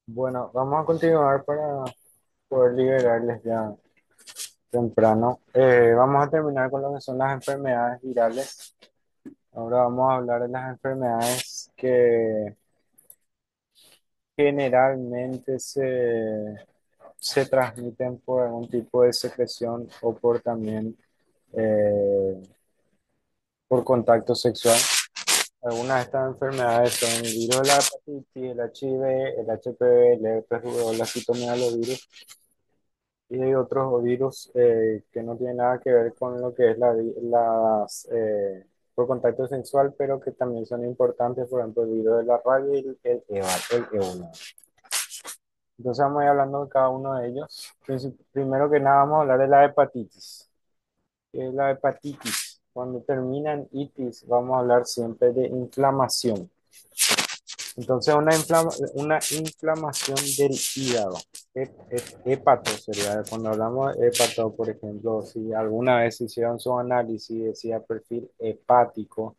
Bueno, vamos a continuar para poder liberarles ya temprano. Vamos a terminar con lo que son las enfermedades virales. Ahora vamos a hablar de las enfermedades que generalmente se transmiten por algún tipo de secreción o por también eh, por contacto sexual. Algunas de estas enfermedades son el virus de la hepatitis, el HIV, el HPV, el herpes o la citomegalovirus. Y hay otros virus que no tienen nada que ver con lo que es por contacto sexual, pero que también son importantes, por ejemplo, el virus de la rabia y el ébola. Entonces vamos a ir hablando de cada uno de ellos. Primero que nada vamos a hablar de la hepatitis. ¿Qué es la hepatitis? Cuando termina en itis, vamos a hablar siempre de inflamación. Entonces, una inflamación del hígado. Hepato sería, cuando hablamos de hepato, por ejemplo, si alguna vez hicieron su análisis y decía perfil hepático,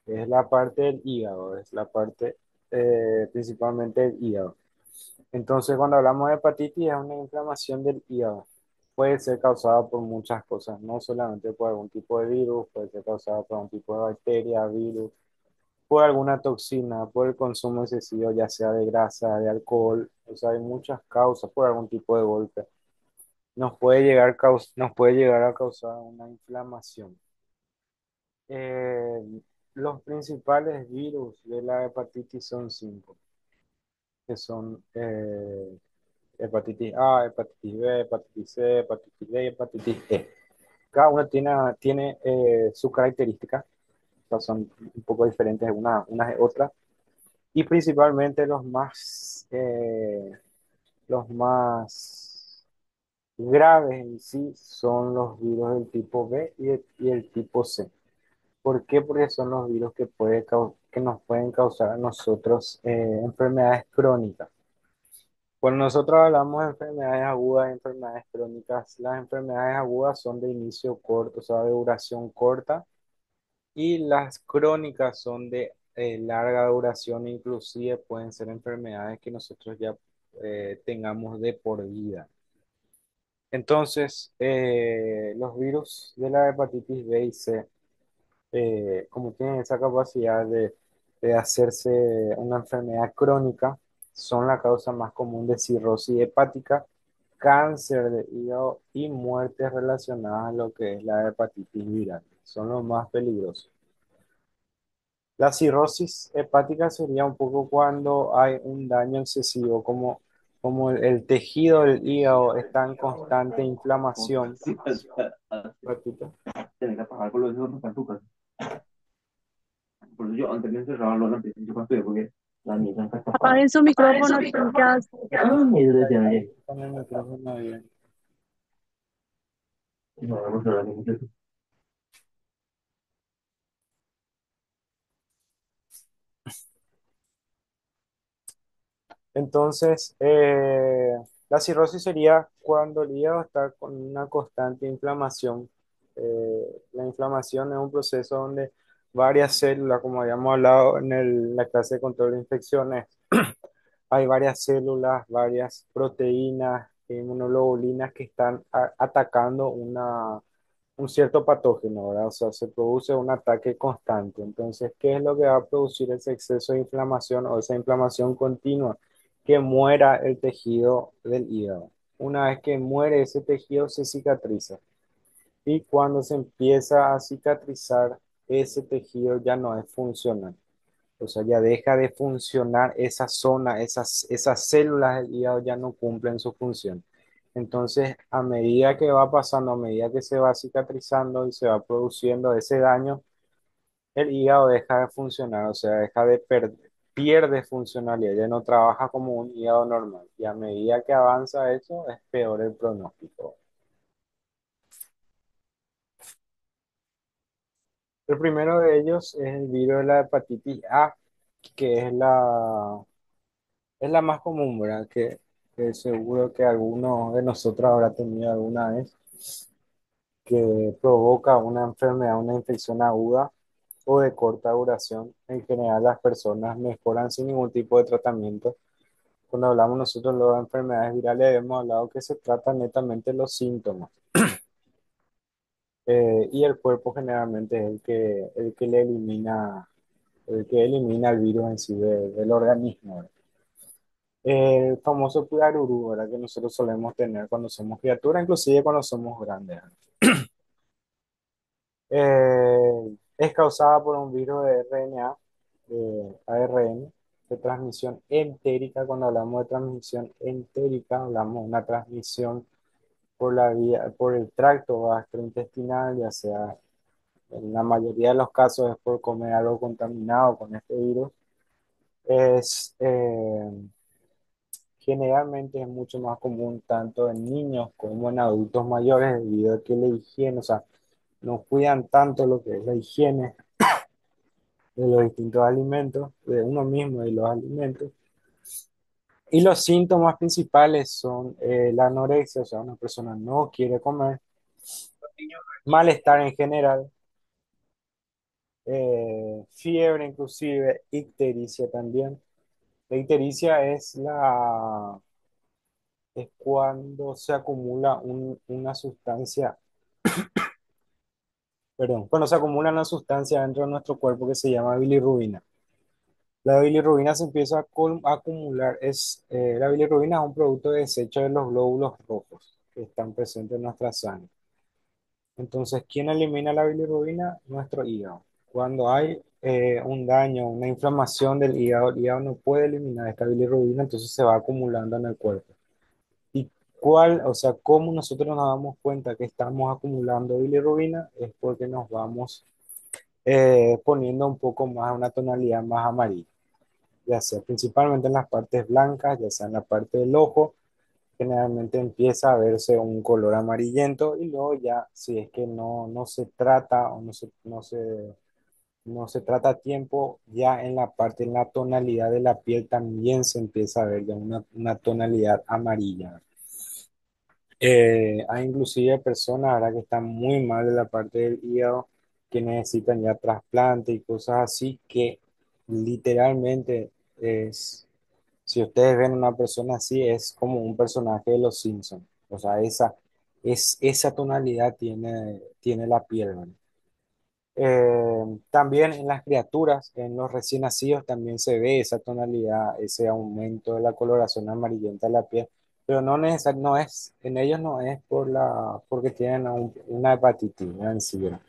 es la parte del hígado, es la parte principalmente del hígado. Entonces, cuando hablamos de hepatitis, es una inflamación del hígado. Puede ser causada por muchas cosas, no solamente por algún tipo de virus, puede ser causada por un tipo de bacteria, virus, por alguna toxina, por el consumo excesivo, ya sea de grasa, de alcohol, o sea, hay muchas causas, por algún tipo de golpe. Nos puede llegar a causar una inflamación. Eh, los principales virus de la hepatitis son cinco, que son hepatitis A, hepatitis B, hepatitis C, hepatitis D y hepatitis E. Cada una tiene su característica, o sea, son un poco diferentes unas de otras. Y principalmente los más graves en sí son los virus del tipo B y el tipo C. ¿Por qué? Porque son los virus que nos pueden causar a nosotros enfermedades crónicas. Cuando nosotros hablamos de enfermedades agudas y enfermedades crónicas, las enfermedades agudas son de inicio corto, o sea, de duración corta, y las crónicas son de larga duración, inclusive pueden ser enfermedades que nosotros ya tengamos de por vida. Entonces, los virus de la hepatitis B y C, como tienen esa capacidad de hacerse una enfermedad crónica, son la causa más común de cirrosis hepática, cáncer de hígado y muertes relacionadas a lo que es la hepatitis viral. Son los más peligrosos. La cirrosis hepática sería un poco cuando hay un daño excesivo, como el tejido del hígado está en constante inflamación. Repito. Tenés que apagar por lo de en tu casa. Por eso yo antes me encerraba en la pieza yo cuando porque la niña está tapada. Apaguen su micrófono, chicas. Y yo decía, oye, Con el micrófono bien. no vamos a hablar de mucho. Entonces, la cirrosis sería cuando el hígado está con una constante inflamación. La inflamación es un proceso donde varias células, como habíamos hablado en la clase de control de infecciones, hay varias células, varias proteínas, inmunoglobulinas que están atacando un cierto patógeno, ¿verdad? O sea, se produce un ataque constante. Entonces, ¿qué es lo que va a producir ese exceso de inflamación o esa inflamación continua? Que muera el tejido del hígado. Una vez que muere ese tejido, se cicatriza. Y cuando se empieza a cicatrizar, ese tejido ya no es funcional. O sea, ya deja de funcionar esa zona, esas células del hígado ya no cumplen su función. Entonces, a medida que va pasando, a medida que se va cicatrizando y se va produciendo ese daño, el hígado deja de funcionar, o sea, pierde funcionalidad, ya no trabaja como un hígado normal. Y a medida que avanza eso, es peor el pronóstico. El primero de ellos es el virus de la hepatitis A, que es la más común, ¿verdad? Que seguro que alguno de nosotros habrá tenido alguna vez, que provoca una enfermedad, una infección aguda o de corta duración. En general, las personas mejoran sin ningún tipo de tratamiento Cuando hablamos nosotros de enfermedades virales, hemos hablado que se trata netamente de los síntomas. Y el cuerpo generalmente es el que elimina el virus en sí del organismo, ¿verdad? El famoso Puraruru, ¿verdad? Que nosotros solemos tener cuando somos criaturas, inclusive cuando somos grandes, ¿verdad? Es causada por un virus de RNA, de ARN, de transmisión entérica. Cuando hablamos de transmisión entérica, hablamos de una transmisión por la vía, por el tracto gastrointestinal, ya sea en la mayoría de los casos es por comer algo contaminado con este virus. Es, generalmente es mucho más común tanto en niños como en adultos mayores debido a que la higiene, o sea, no cuidan tanto lo que es la higiene de los distintos alimentos, de uno mismo y los alimentos. Y los síntomas principales son la anorexia, o sea, una persona no quiere comer, malestar en general, fiebre inclusive, ictericia también. La ictericia es cuando se acumula una sustancia, perdón, cuando se acumula una sustancia dentro de nuestro cuerpo que se llama bilirrubina. La bilirrubina se empieza a acumular. La bilirrubina es un producto de desecho de los glóbulos rojos que están presentes en nuestra sangre. Entonces, ¿quién elimina la bilirrubina? Nuestro hígado. Cuando hay un daño, una inflamación del hígado, el hígado no puede eliminar esta bilirrubina, entonces se va acumulando en el cuerpo. ¿Y o sea, cómo nosotros nos damos cuenta que estamos acumulando bilirrubina? Es porque nos vamos poniendo un poco más, una tonalidad más amarilla, ya sea principalmente en las partes blancas, ya sea en la parte del ojo, generalmente empieza a verse un color amarillento y luego ya, si es que no se trata o no se trata a tiempo, ya en la parte, en la tonalidad de la piel también se empieza a ver ya una tonalidad amarilla. Hay inclusive personas ahora que están muy mal de la parte del hígado, que necesitan ya trasplante y cosas así, que literalmente es, si ustedes ven una persona así, es como un personaje de los Simpsons. O sea, esa tonalidad tiene la piel, ¿no? También en las criaturas, en los recién nacidos, también se ve esa tonalidad, ese aumento de la coloración amarillenta de la piel, pero no es, en ellos no es porque tienen una hepatitis, ¿no? En sí, ¿no?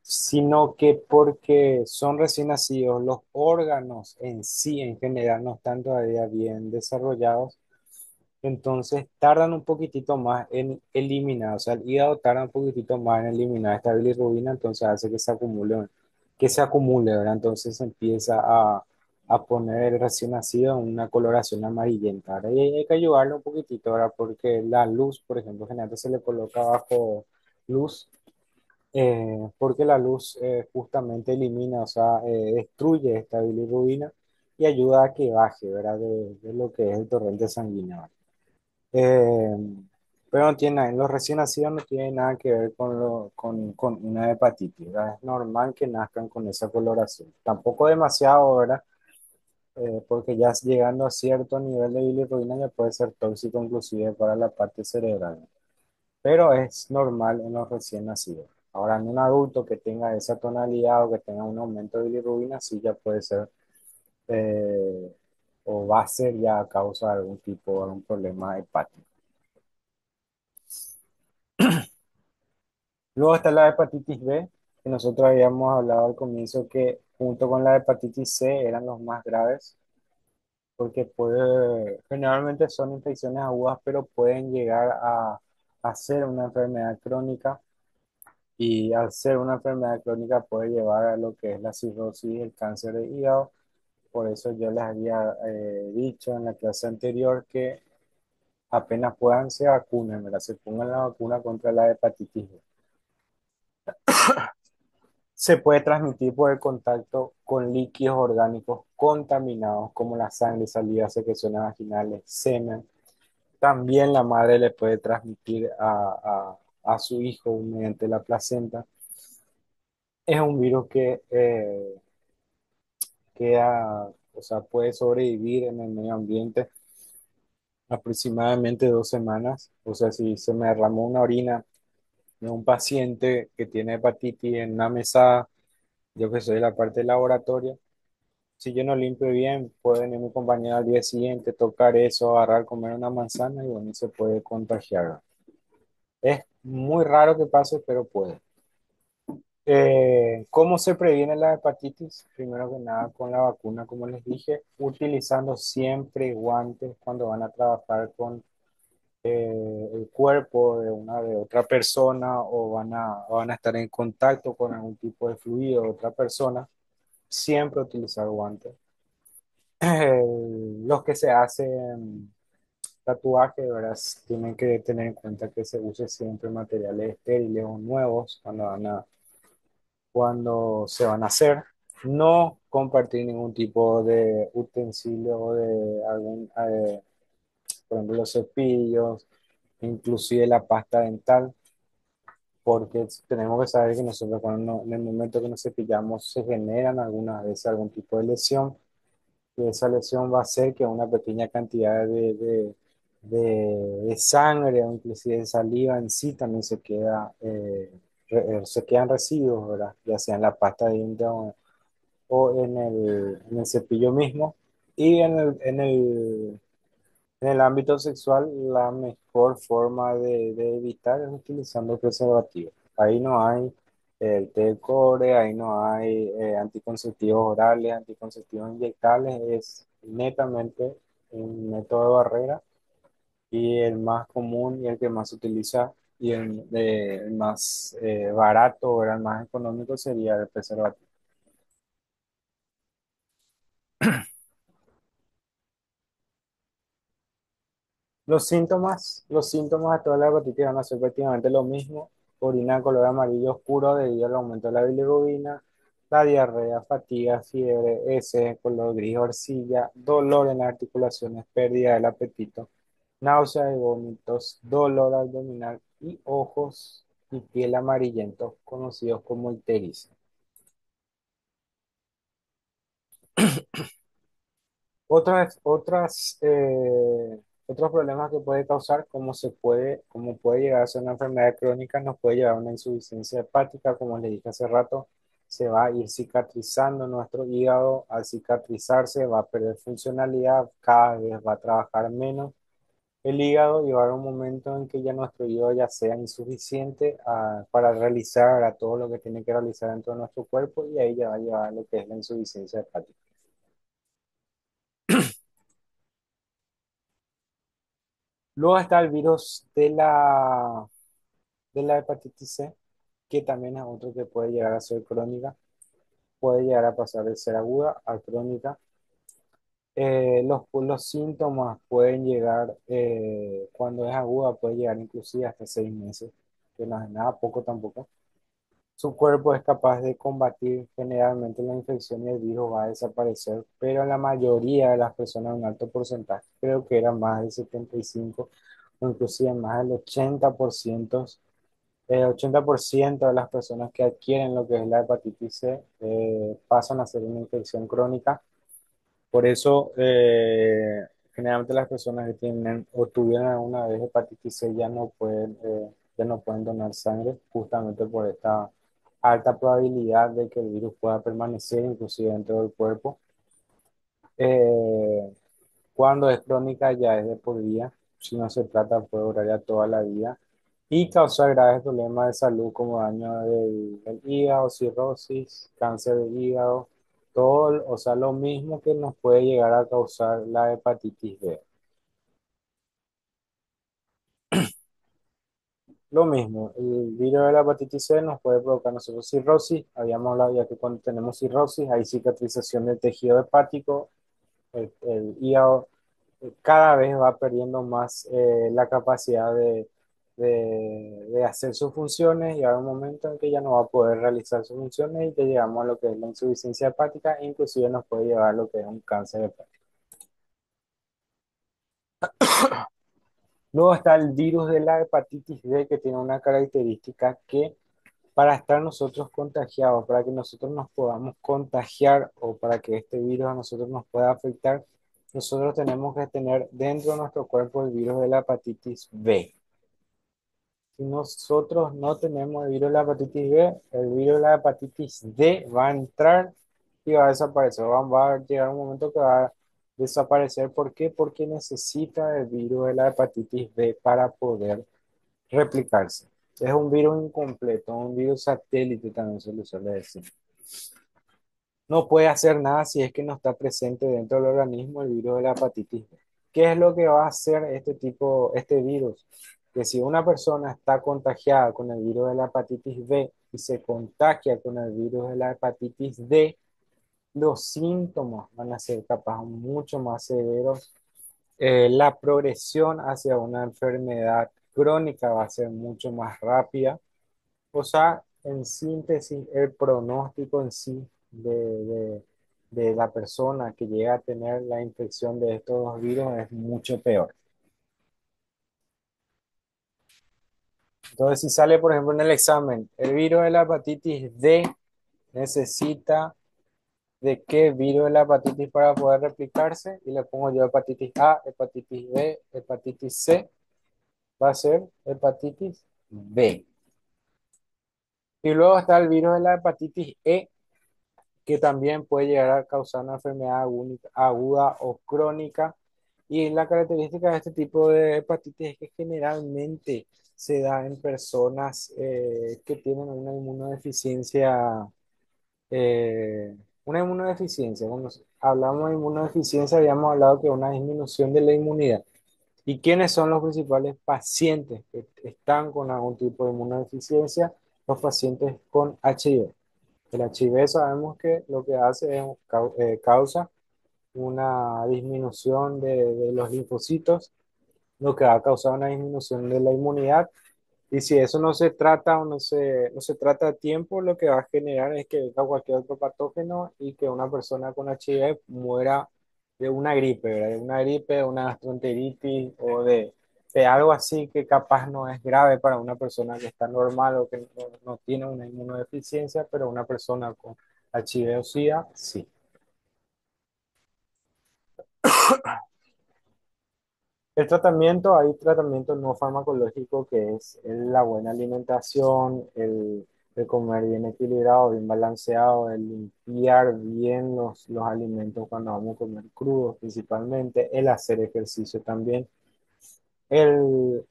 Sino que porque son recién nacidos, los órganos en sí, en general, no están todavía bien desarrollados, entonces tardan un poquitito más en eliminar, o sea, el hígado tarda un poquitito más en eliminar esta bilirrubina, entonces hace que se acumule, ¿verdad? Entonces empieza a poner el recién nacido en una coloración amarillenta, ¿verdad? Y hay que ayudarle un poquitito, ¿verdad? Porque la luz, por ejemplo, generalmente se le coloca bajo luz, porque la luz justamente elimina, o sea, destruye esta bilirrubina y ayuda a que baje, ¿verdad? De lo que es el torrente sanguíneo. Eh, pero no tiene, los recién nacidos no tienen nada que ver con una hepatitis, ¿verdad? Es normal que nazcan con esa coloración. Tampoco demasiado, ¿verdad? Porque ya llegando a cierto nivel de bilirrubina ya puede ser tóxico inclusive para la parte cerebral. Pero es normal en los recién nacidos. Ahora, en un adulto que tenga esa tonalidad o que tenga un aumento de bilirrubina, sí ya puede ser eh, o va a ser ya a causa de algún tipo de algún problema hepático. Luego está la hepatitis B, que nosotros habíamos hablado al comienzo que junto con la hepatitis C eran los más graves, porque generalmente son infecciones agudas, pero pueden llegar a ser una enfermedad crónica y al ser una enfermedad crónica puede llevar a lo que es la cirrosis, el cáncer de hígado. Por eso yo les había dicho en la clase anterior que apenas puedan se vacunen, ¿verdad? Se pongan la vacuna contra la hepatitis B. Se puede transmitir por el contacto con líquidos orgánicos contaminados como la sangre, saliva, secreciones vaginales, semen. También la madre le puede transmitir a su hijo mediante la placenta. Es un virus que queda, o sea, puede sobrevivir en el medio ambiente aproximadamente 2 semanas. O sea, si se me derramó una orina de un paciente que tiene hepatitis en una mesa, yo que soy de la parte laboratoria, si yo no limpio bien, puede venir mi compañero al día siguiente, tocar eso, agarrar, comer una manzana y bueno, y se puede contagiar. Es muy raro que pase, pero puede. ¿Cómo se previene la hepatitis? Primero que nada, con la vacuna, como les dije, utilizando siempre guantes cuando van a trabajar con el cuerpo de otra persona o van a estar en contacto con algún tipo de fluido de otra persona, siempre utilizar guantes. Los que se hacen tatuajes, ¿verdad? Tienen que tener en cuenta que se use siempre materiales estériles o nuevos cuando se van a hacer. No compartir ningún tipo de utensilio o de por ejemplo, los cepillos, inclusive la pasta dental, porque tenemos que saber que nosotros en el momento que nos cepillamos se generan algunas veces algún tipo de lesión, y esa lesión va a hacer que una pequeña cantidad de sangre o inclusive de saliva en sí también se quedan residuos, ¿verdad? Ya sea en la pasta de dientes o en el cepillo mismo. Y en el ámbito sexual, la mejor forma de evitar es utilizando preservativo. Ahí no hay el té de cobre, ahí no hay anticonceptivos orales, anticonceptivos inyectables, es netamente un método de barrera y el más común y el que más se utiliza y el más barato o el más económico sería el preservativo. Los síntomas de toda la hepatitis van a ser prácticamente lo mismo. Orina de color amarillo oscuro debido al aumento de la bilirrubina, la diarrea, fatiga, fiebre, heces de color gris o arcilla, dolor en las articulaciones, pérdida del apetito, náusea y vómitos, dolor abdominal y ojos y piel amarillentos, conocidos como ictericia. Otros problemas que puede causar, como puede llegar a ser una enfermedad crónica, nos puede llevar a una insuficiencia hepática, como les dije hace rato, se va a ir cicatrizando nuestro hígado, al cicatrizarse va a perder funcionalidad, cada vez va a trabajar menos el hígado y va a haber un momento en que ya nuestro hígado ya sea insuficiente para realizar a todo lo que tiene que realizar dentro de nuestro cuerpo y ahí ya va a llevar a lo que es la insuficiencia hepática. Luego está el virus de la hepatitis C, que también es otro que puede llegar a ser crónica, puede llegar a pasar de ser aguda a crónica. Los síntomas pueden llegar, cuando es aguda, puede llegar inclusive hasta 6 meses, que no es nada poco tampoco. Su cuerpo es capaz de combatir generalmente la infección y el virus va a desaparecer, pero en la mayoría de las personas, un alto porcentaje, creo que era más del 75 o inclusive más del 80%, el 80% de las personas que adquieren lo que es la hepatitis C pasan a ser una infección crónica. Por eso, generalmente las personas que tienen o tuvieron alguna vez hepatitis C ya no pueden donar sangre, justamente por esta alta probabilidad de que el virus pueda permanecer inclusive dentro del cuerpo. Eh, Cuando es crónica ya es de por vida, si no se trata puede durar ya toda la vida y causar graves problemas de salud como daño del hígado, cirrosis, cáncer de hígado, todo, o sea, lo mismo que nos puede llegar a causar la hepatitis B. Lo mismo, el virus de la hepatitis C nos puede provocar nosotros cirrosis, habíamos hablado ya que cuando tenemos cirrosis hay cicatrización del tejido hepático, el hígado cada vez va perdiendo más la capacidad de hacer sus funciones y habrá un momento en que ya no va a poder realizar sus funciones y ya llegamos a lo que es la insuficiencia hepática e inclusive nos puede llevar a lo que es un cáncer hepático. Luego está el virus de la hepatitis B que tiene una característica que para estar nosotros contagiados, para que nosotros nos podamos contagiar o para que este virus a nosotros nos pueda afectar, nosotros tenemos que tener dentro de nuestro cuerpo el virus de la hepatitis B. Si nosotros no tenemos el virus de la hepatitis B, el virus de la hepatitis D va a entrar y va a desaparecer. Va a llegar un momento que va a desaparecer. ¿Por qué? Porque necesita el virus de la hepatitis B para poder replicarse. Es un virus incompleto, un virus satélite también se le suele decir. No puede hacer nada si es que no está presente dentro del organismo el virus de la hepatitis B. ¿Qué es lo que va a hacer este virus? Que si una persona está contagiada con el virus de la hepatitis B y se contagia con el virus de la hepatitis D, los síntomas van a ser capaz mucho más severos. La progresión hacia una enfermedad crónica va a ser mucho más rápida. O sea, en síntesis, el pronóstico en sí de la persona que llega a tener la infección de estos dos virus es mucho peor. Entonces, si sale, por ejemplo, en el examen, el virus de la hepatitis D necesita de qué virus de la hepatitis para poder replicarse, y le pongo yo hepatitis A, hepatitis B, hepatitis C, va a ser hepatitis B. Y luego está el virus de la hepatitis E, que también puede llegar a causar una enfermedad aguda o crónica. Y la característica de este tipo de hepatitis es que generalmente se da en personas que tienen eh, una inmunodeficiencia. Cuando hablamos de inmunodeficiencia, habíamos hablado que una disminución de la inmunidad. ¿Y quiénes son los principales pacientes que están con algún tipo de inmunodeficiencia? Los pacientes con HIV. El HIV sabemos que lo que hace es causa una disminución de los linfocitos, lo que va a causar una disminución de la inmunidad. Y si eso no se trata o no se trata a tiempo, lo que va a generar es que venga cualquier otro patógeno y que una persona con HIV muera de una gripe, ¿verdad? De una gripe, de una gastroenteritis o de algo así que capaz no es grave para una persona que está normal o que no tiene una inmunodeficiencia, pero una persona con HIV o SIDA, sí. Hay tratamiento no farmacológico que es la buena alimentación, el comer bien equilibrado, bien balanceado, el limpiar bien los alimentos cuando vamos a comer crudos principalmente, el hacer ejercicio también. El,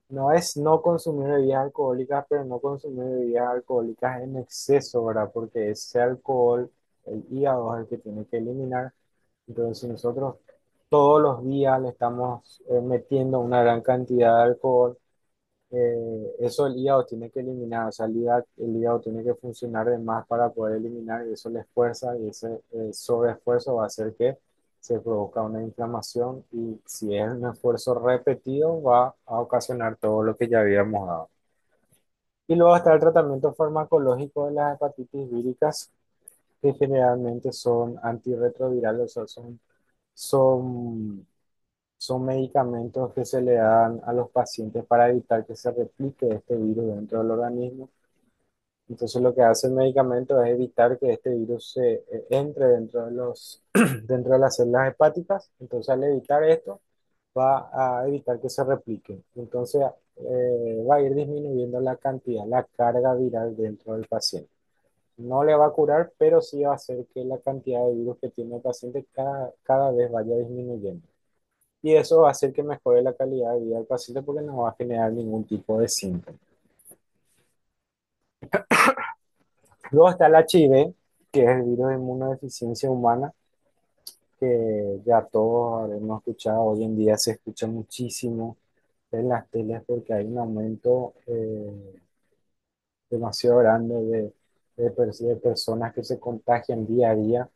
no es no consumir bebidas alcohólicas, pero no consumir bebidas alcohólicas en exceso, ¿verdad? Porque ese alcohol, el hígado es el que tiene que eliminar. Entonces, si nosotros todos los días le estamos metiendo una gran cantidad de alcohol, eso el hígado tiene que eliminar, o sea, el hígado tiene que funcionar de más para poder eliminar y eso le esfuerza y ese sobreesfuerzo va a hacer que se produzca una inflamación y si es un esfuerzo repetido va a ocasionar todo lo que ya habíamos dado. Y luego está el tratamiento farmacológico de las hepatitis víricas, que generalmente son antirretrovirales, o sea, son, son medicamentos que se le dan a los pacientes para evitar que se replique este virus dentro del organismo. Entonces lo que hace el medicamento es evitar que este virus entre dentro de dentro de las células hepáticas. Entonces al evitar esto va a evitar que se replique. Entonces va a ir disminuyendo la cantidad, la carga viral dentro del paciente. No le va a curar, pero sí va a hacer que la cantidad de virus que tiene el paciente cada vez vaya disminuyendo. Y eso va a hacer que mejore la calidad de vida del paciente porque no va a generar ningún tipo de síntoma. Luego está el HIV, que es el virus de inmunodeficiencia humana, que ya todos habremos escuchado. Hoy en día se escucha muchísimo en las teles porque hay un aumento demasiado grande de personas que se contagian día a día.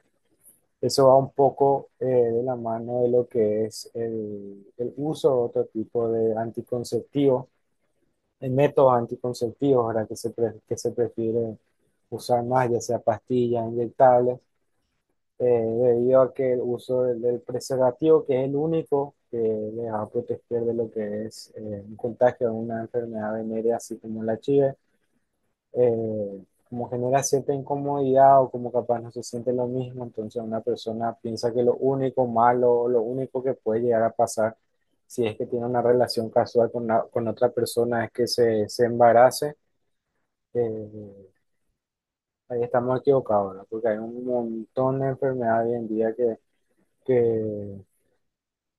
Eso va un poco de la mano de lo que es el uso de otro tipo de anticonceptivos, métodos anticonceptivos, ¿verdad? Que se prefiere usar más, ya sea pastillas, inyectables, debido a que el uso del preservativo, que es el único que le va a proteger de lo que es un contagio de una enfermedad venérea así como la HIV, como genera cierta incomodidad o como capaz no se siente lo mismo, entonces una persona piensa que lo único malo, lo único que puede llegar a pasar si es que tiene una relación casual con otra persona es que se embarace. eh, Ahí estamos equivocados, ¿verdad? Porque hay un montón de enfermedades hoy en día que,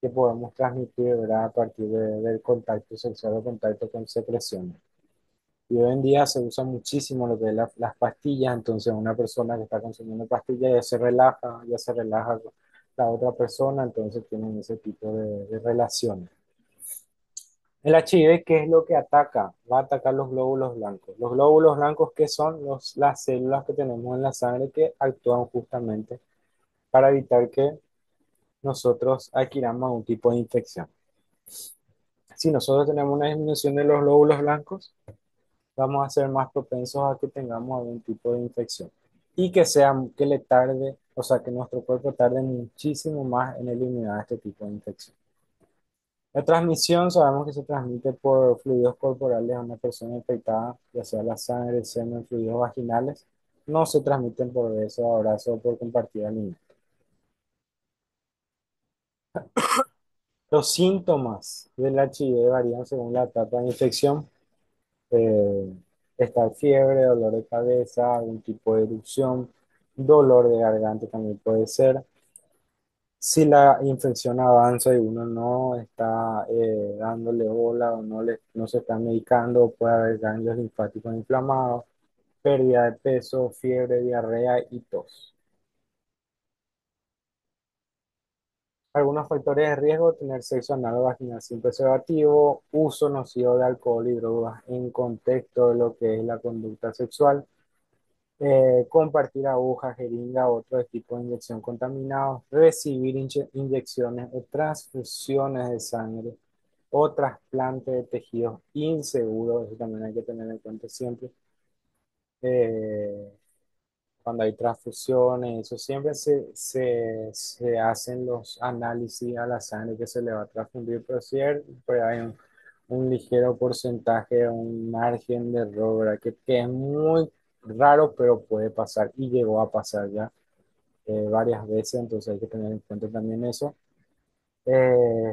que podemos transmitir, ¿verdad? A partir del contacto sexual o contacto con secreciones. Y hoy en día se usa muchísimo lo que es las pastillas, entonces una persona que está consumiendo pastillas ya se relaja la otra persona, entonces tienen ese tipo de relaciones. El HIV, ¿qué es lo que ataca? Va a atacar los glóbulos blancos. Los glóbulos blancos, ¿qué son? Las células que tenemos en la sangre que actúan justamente para evitar que nosotros adquiramos algún tipo de infección. Si nosotros tenemos una disminución de los glóbulos blancos, vamos a ser más propensos a que tengamos algún tipo de infección y que le tarde, o sea, que nuestro cuerpo tarde muchísimo más en eliminar este tipo de infección. La transmisión sabemos que se transmite por fluidos corporales a una persona infectada, ya sea la sangre, semen, fluidos vaginales. No se transmiten por beso, abrazo o por compartir alimentos. Los síntomas del HIV varían según la etapa de infección. eh, Estar fiebre, dolor de cabeza, algún tipo de erupción, dolor de garganta también puede ser. Si la infección avanza y uno no está dándole bola o no se está medicando, puede haber ganglios linfáticos inflamados, pérdida de peso, fiebre, diarrea y tos. Algunos factores de riesgo: tener sexo anal o vaginal sin preservativo, uso nocivo de alcohol y drogas en contexto de lo que es la conducta sexual, compartir agujas, jeringa o otro tipo de inyección contaminados, recibir inyecciones o transfusiones de sangre o trasplante de tejidos inseguros, eso también hay que tener en cuenta siempre. Eh, Cuando hay transfusiones, eso siempre se hacen los análisis a la sangre que se le va a transfundir, pero siempre hay un ligero porcentaje, un margen de error, ¿verdad? Que es muy raro, pero puede pasar y llegó a pasar ya varias veces, entonces hay que tener en cuenta también eso.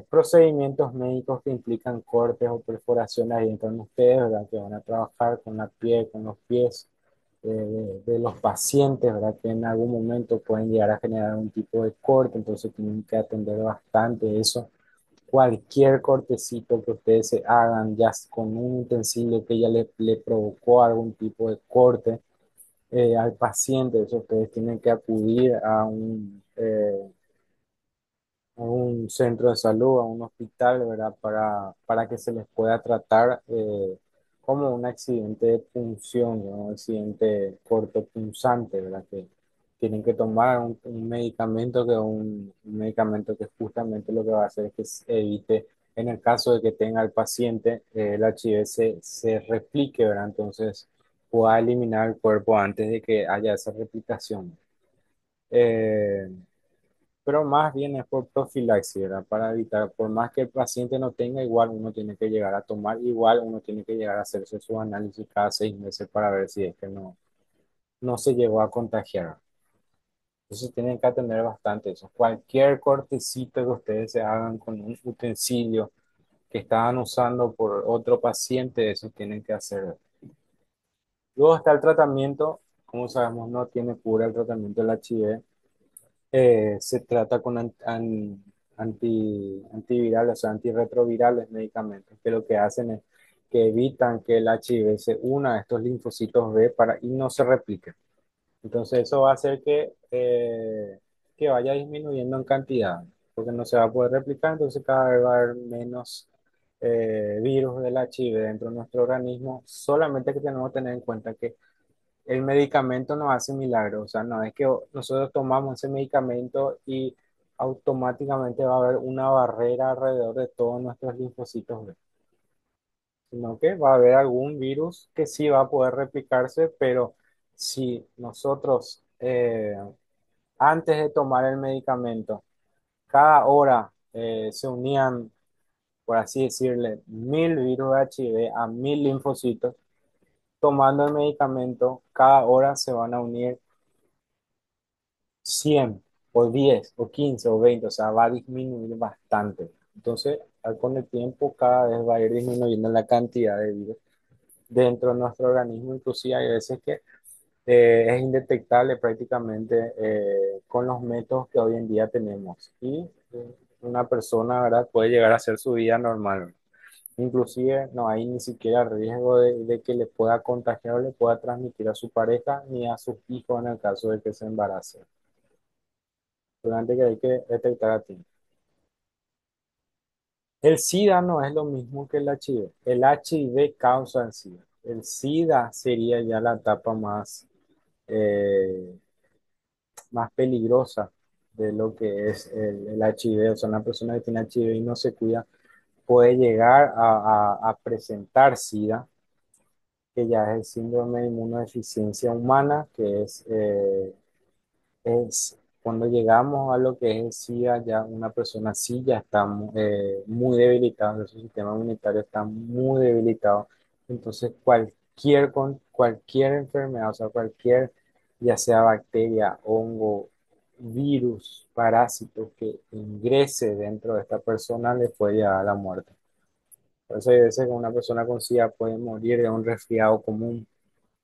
Procedimientos médicos que implican cortes o perforaciones, ahí entran ustedes, ¿verdad? Que van a trabajar con la piel, con los pies de los pacientes, ¿verdad? Que en algún momento pueden llegar a generar un tipo de corte, entonces tienen que atender bastante eso. Cualquier cortecito que ustedes se hagan ya con un utensilio que ya le provocó algún tipo de corte al paciente, eso ustedes tienen que acudir a un centro de salud, a un hospital, ¿verdad? Para que se les pueda tratar como un accidente de punción, ¿no? Un accidente cortopunzante, ¿verdad? Que tienen que tomar un medicamento un medicamento que justamente lo que va a hacer es que se evite, en el caso de que tenga el paciente, el HIV se replique, ¿verdad? Entonces pueda eliminar el cuerpo antes de que haya esa replicación. Eh, pero más bien es por profilaxis, ¿verdad? Para evitar, por más que el paciente no tenga, igual uno tiene que llegar a tomar, igual uno tiene que llegar a hacerse su análisis cada 6 meses para ver si es que no se llegó a contagiar. Entonces tienen que atender bastante eso. Cualquier cortecito que ustedes se hagan con un utensilio que estaban usando por otro paciente, eso tienen que hacer. Luego está el tratamiento, como sabemos, no tiene cura el tratamiento del HIV. Se trata con antivirales, o sea, antirretrovirales medicamentos, que lo que hacen es que evitan que el HIV se una a estos linfocitos B y no se replique. Entonces eso va a hacer que vaya disminuyendo en cantidad, porque no se va a poder replicar, entonces cada vez va a haber menos virus del HIV dentro de nuestro organismo, solamente que tenemos que tener en cuenta que el medicamento no hace milagros, o sea, no es que nosotros tomamos ese medicamento y automáticamente va a haber una barrera alrededor de todos nuestros linfocitos B, sino que va a haber algún virus que sí va a poder replicarse, pero si nosotros antes de tomar el medicamento, cada hora se unían, por así decirle, 1000 virus de HIV a 1000 linfocitos, tomando el medicamento, cada hora se van a unir 100 o 10 o 15 o 20, o sea, va a disminuir bastante. Entonces, con el tiempo, cada vez va a ir disminuyendo la cantidad de virus dentro de nuestro organismo. Inclusive hay veces que es indetectable prácticamente con los métodos que hoy en día tenemos. Y una persona, ¿verdad?, puede llegar a hacer su vida normal. Inclusive no hay ni siquiera riesgo de que le pueda contagiar o le pueda transmitir a su pareja ni a sus hijos en el caso de que se embarace. Solamente que hay que detectar a tiempo. El SIDA no es lo mismo que el HIV. El HIV causa el SIDA. El SIDA sería ya la etapa eh, más peligrosa de lo que es el HIV. O sea, una persona que tiene HIV y no se cuida puede llegar a presentar SIDA, que ya es el síndrome de inmunodeficiencia humana, que es cuando llegamos a lo que es el SIDA, ya una persona sí ya está muy debilitada, su sistema inmunitario está muy debilitado. Entonces, cualquier enfermedad, o sea, cualquier, ya sea bacteria, hongo, virus, parásito que ingrese dentro de esta persona, le puede llevar a la muerte. Por eso hay veces que una persona con SIDA puede morir de un resfriado común,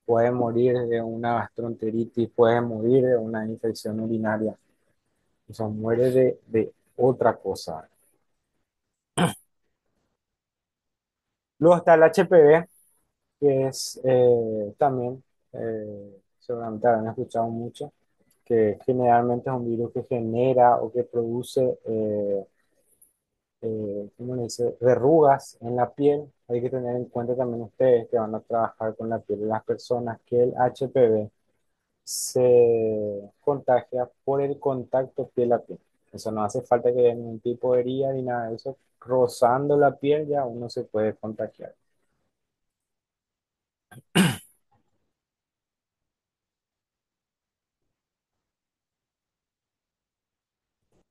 puede morir de una gastroenteritis, puede morir de una infección urinaria, o sea, muere de otra cosa. Luego está el HPV, que es también, seguramente habrán escuchado mucho, que generalmente es un virus que genera o que produce, ¿cómo le dice?, verrugas en la piel. Hay que tener en cuenta también ustedes que van a trabajar con la piel de las personas que el HPV se contagia por el contacto piel a piel. Eso no hace falta que haya ningún tipo de herida ni nada de eso. Rozando la piel ya uno se puede contagiar.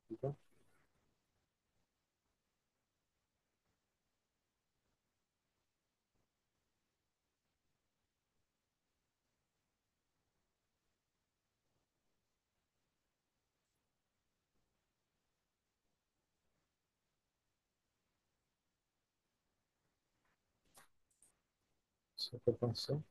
¿Sí? ¿Eso qué pasó?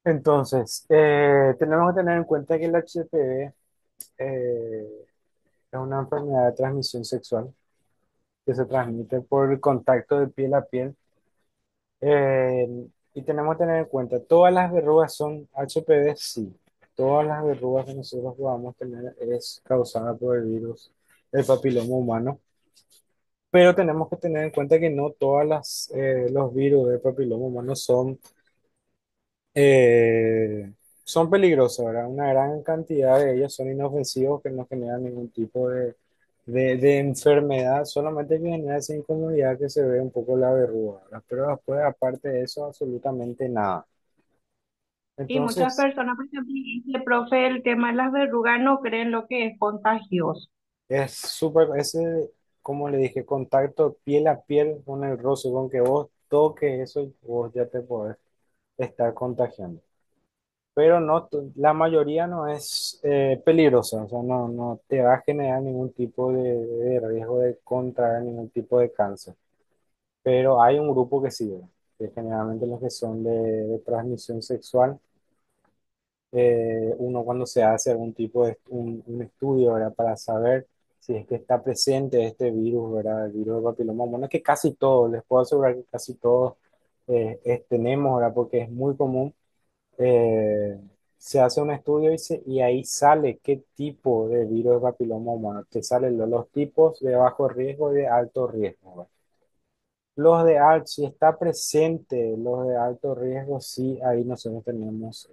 Entonces, tenemos que tener en cuenta que el HPV es una enfermedad de transmisión sexual que se transmite por el contacto de piel a piel. Y tenemos que tener en cuenta, ¿todas las verrugas son HPV? Sí. Todas las verrugas que nosotros podamos tener es causada por el virus del papiloma humano. Pero tenemos que tener en cuenta que no todas los virus del papiloma humano son peligrosos, ¿verdad? Una gran cantidad de ellos son inofensivos que no generan ningún tipo de enfermedad, solamente que genera esa incomodidad que se ve un poco la verruga, ¿verdad? Pero después, aparte de eso, absolutamente nada. Y muchas Entonces, personas, por ejemplo, dice, profe, el tema de las verrugas no creen lo que es contagioso. es súper, ese, como le dije, contacto piel a piel con el roce, con que vos toques eso, vos ya te podés estar contagiando. Pero no, la mayoría no es peligrosa, o sea, no te va a generar ningún tipo de riesgo de contraer ningún tipo de cáncer. Pero hay un grupo que sí, ¿verdad? Que generalmente los que son de transmisión sexual, uno cuando se hace algún tipo de un estudio, ¿verdad? Para saber si es que está presente este virus, ¿verdad? El virus del papiloma humano, que casi todos, les puedo asegurar que casi todos tenemos, ¿verdad? Porque es muy común. eh, Se hace un estudio y ahí sale qué tipo de virus de papiloma humano. Te salen los tipos de bajo riesgo y de alto riesgo, ¿verdad? Los de alto, si está presente los de alto riesgo, sí, ahí nosotros tenemos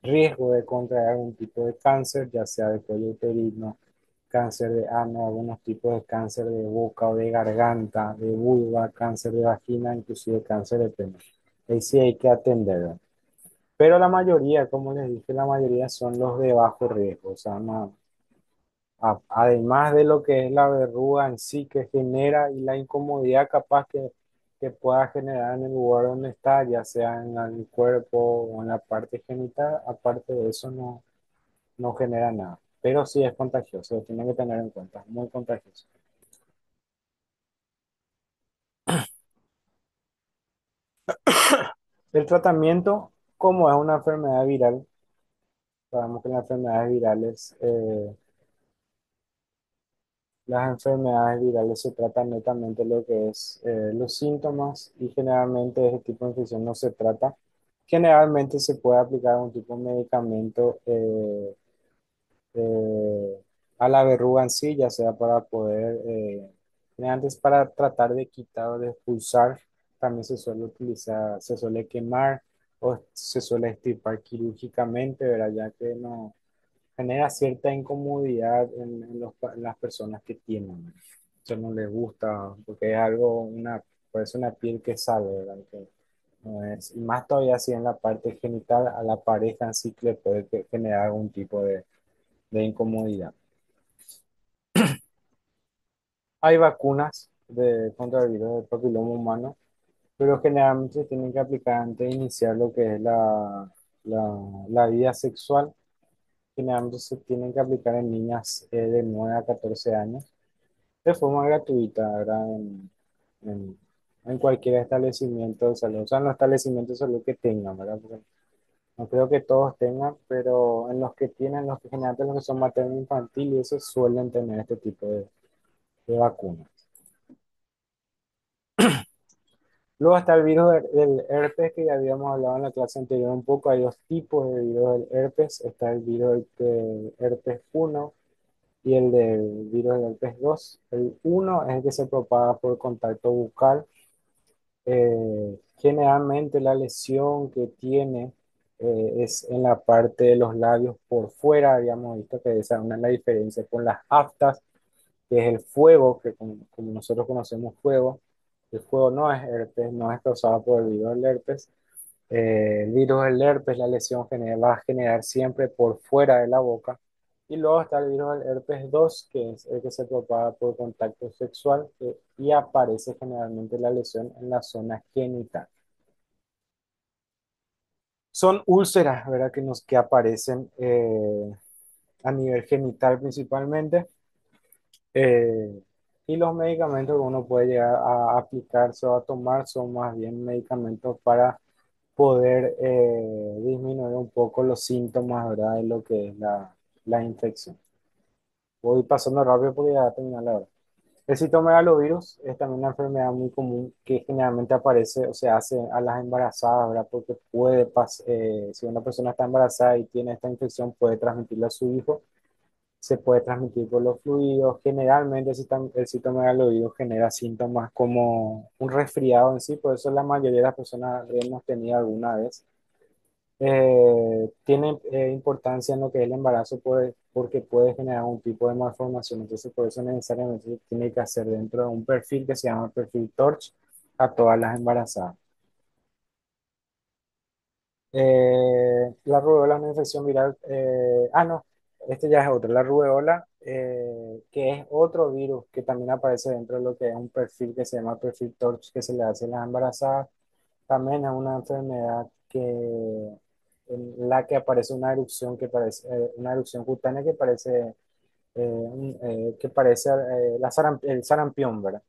riesgo de contraer algún tipo de cáncer, ya sea de cuello uterino, cáncer de ano, algunos tipos de cáncer de boca o de garganta, de vulva, cáncer de vagina, inclusive cáncer de pene. Ahí sí hay que atender, ¿verdad? Pero la mayoría, como les dije, la mayoría son los de bajo riesgo, o sea, además de lo que es la verruga en sí que genera y la incomodidad capaz que pueda generar en el lugar donde está, ya sea en el cuerpo o en la parte genital, aparte de eso no genera nada. Pero sí es contagioso, lo tienen que tener en cuenta, es muy contagioso. El tratamiento, como es una enfermedad viral, sabemos que las enfermedades virales, se tratan netamente lo que es los síntomas y generalmente ese tipo de infección no se trata. Generalmente se puede aplicar un tipo de medicamento eh, a la verruga en sí, ya sea para poder, antes para tratar de quitar o de expulsar, también se suele utilizar, se suele quemar o se suele extirpar quirúrgicamente, ¿verdad? Ya que no genera cierta incomodidad en las personas que tienen, ¿verdad? Eso no les gusta porque es algo, parece una piel que sale, ¿verdad? Que no es, y más todavía si en la parte genital a la pareja en sí que le puede generar algún tipo de incomodidad. Hay vacunas contra el virus del papiloma humano, pero generalmente se tienen que aplicar antes de iniciar lo que es la vida sexual. Generalmente se tienen que aplicar en niñas de 9 a 14 años de forma gratuita, ¿verdad? En cualquier establecimiento de salud, o sea, en los establecimientos de salud que tengan, ¿verdad? Porque no creo que todos tengan, pero en los que tienen, los que generalmente los que son materno infantil y eso suelen tener este tipo de vacunas. Luego está el virus del herpes que ya habíamos hablado en la clase anterior un poco. Hay dos tipos de virus del herpes. Está el virus del herpes uno y el del virus del herpes 2. El uno es el que se propaga por contacto bucal. Generalmente la lesión que tiene es en la parte de los labios por fuera. Habíamos visto que esa es una de las diferencias con las aftas, que es el fuego, que como nosotros conocemos fuego. El fuego no es herpes, no es causado por el virus del herpes. El virus del herpes, la lesión va a generar siempre por fuera de la boca. Y luego está el virus del herpes 2 que es el que se propaga por contacto sexual y aparece generalmente la lesión en la zona genital. Son úlceras, ¿verdad? Que aparecen a nivel genital principalmente. eh, y los medicamentos que uno puede llegar a aplicarse o a tomar son más bien medicamentos para poder disminuir un poco los síntomas, ¿verdad? De lo que es la infección. Voy pasando rápido porque ya termina la hora. El citomegalovirus es también una enfermedad muy común que generalmente aparece o se hace a las embarazadas, ¿verdad? Porque si una persona está embarazada y tiene esta infección, puede transmitirla a su hijo, se puede transmitir por los fluidos. Generalmente el citomegalovirus genera síntomas como un resfriado en sí, por eso la mayoría de las personas hemos tenido alguna vez. Tiene importancia en lo que es el embarazo porque puede generar un tipo de malformación. Entonces, por eso necesariamente se tiene que hacer dentro de un perfil que se llama perfil TORCH a todas las embarazadas. La rubeola es una infección viral. No, este ya es otro. La rubeola, que es otro virus que también aparece dentro de lo que es un perfil que se llama perfil TORCH que se le hace a las embarazadas. También es una enfermedad en la que aparece una erupción una erupción cutánea que parece el sarampión, ¿verdad?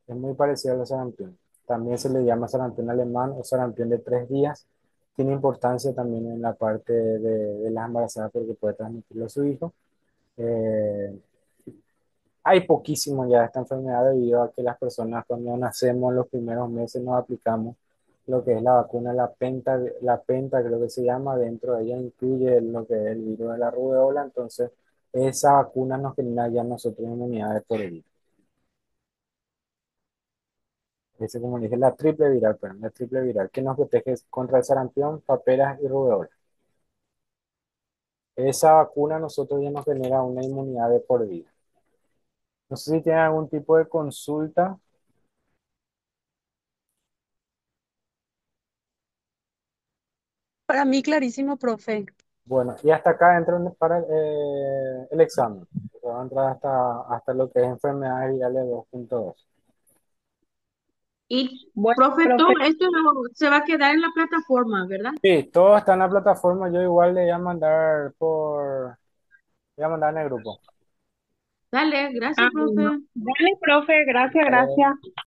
Es muy parecido al sarampión. También se le llama sarampión alemán o sarampión de 3 días. Tiene importancia también en la parte de las embarazadas porque puede transmitirlo a su hijo. Eh, hay poquísimo ya de esta enfermedad debido a que las personas cuando nacemos los primeros meses nos aplicamos lo que es la vacuna, la penta creo que se llama, dentro de ella incluye lo que es el virus de la rubéola, entonces esa vacuna nos genera ya nosotros inmunidades por el virus. Ese, como dije, la triple viral, perdón, la triple viral, que nos protege contra el sarampión, paperas y rubéola. Esa vacuna a nosotros ya nos genera una inmunidad de por vida. No sé si tienen algún tipo de consulta. Para mí clarísimo, profe. Bueno, y hasta acá entra para el examen. Va a entrar hasta lo que es enfermedades virales 2.2. Y, Bueno, profe, todo profe, esto se va a quedar en la plataforma, ¿verdad? Sí, todo está en la plataforma. Yo igual le voy a mandar le voy a mandar en el grupo. Dale, ah, gracias, bueno. profe. Dale, profe, gracias, Vale. gracias.